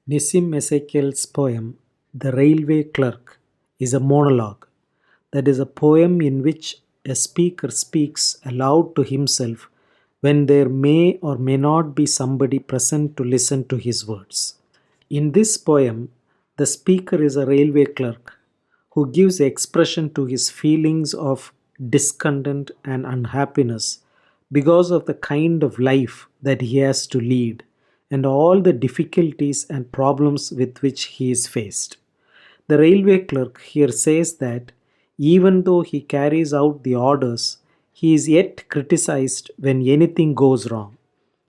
Nissim Ezekiel's poem, The Railway Clerk, is a monologue. That is a poem in which a speaker speaks aloud to himself when there may or may not be somebody present to listen to his words. In this poem, the speaker is a railway clerk who gives expression to his feelings of discontent and unhappiness because of the kind of life that he has to lead and all the difficulties and problems with which he is faced. The railway clerk here says that even though he carries out the orders, he is yet criticized when anything goes wrong,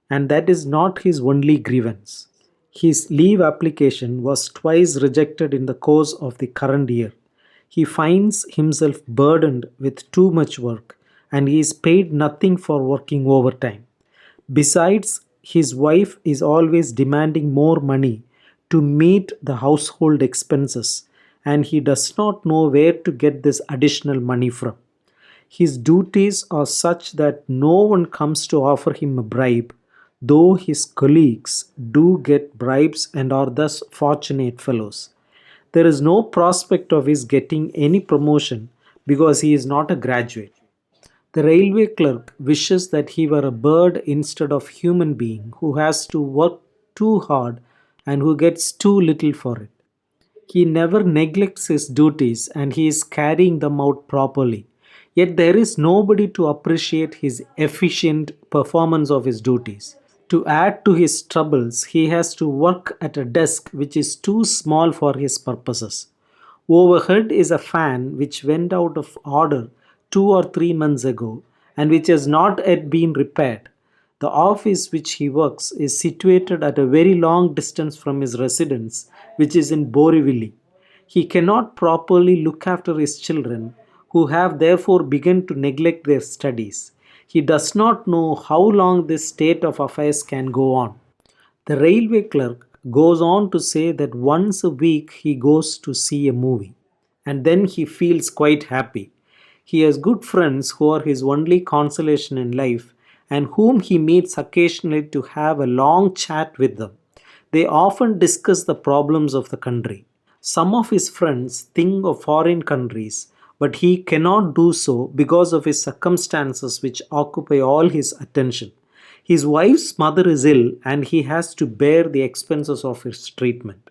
and that is not his only grievance. His leave application was twice rejected in the course of the current year. He finds himself burdened with too much work and he is paid nothing for working overtime. Besides, his wife is always demanding more money to meet the household expenses and he does not know where to get this additional money from. His duties are such that no one comes to offer him a bribe, though his colleagues do get bribes and are thus fortunate fellows. There is no prospect of his getting any promotion because he is not a graduate. The railway clerk wishes that he were a bird instead of human being who has to work too hard and who gets too little for it. He never neglects his duties and he is carrying them out properly. Yet there is nobody to appreciate his efficient performance of his duties. To add to his troubles, he has to work at a desk which is too small for his purposes. Overhead is a fan which went out of order 2 or 3 months ago and which has not yet been repaired. The office which he works is situated at a very long distance from his residence, which is in Borivali. He cannot properly look after his children, who have therefore begun to neglect their studies. He does not know how long this state of affairs can go on. The railway clerk goes on to say that once a week he goes to see a movie and then he feels quite happy. He has good friends who are his only consolation in life and whom he meets occasionally to have a long chat with them. They often discuss the problems of the country. Some of his friends think of foreign countries, but he cannot do so because of his circumstances which occupy all his attention. His wife's mother is ill and he has to bear the expenses of his treatment.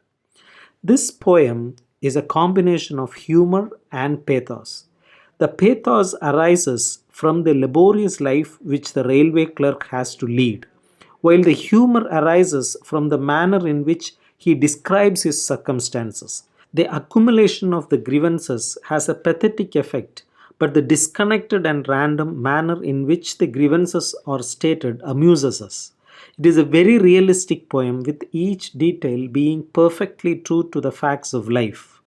This poem is a combination of humor and pathos. The pathos arises from the laborious life which the railway clerk has to lead, while the humor arises from the manner in which he describes his circumstances. The accumulation of the grievances has a pathetic effect, but the disconnected and random manner in which the grievances are stated amuses us. It is a very realistic poem with each detail being perfectly true to the facts of life.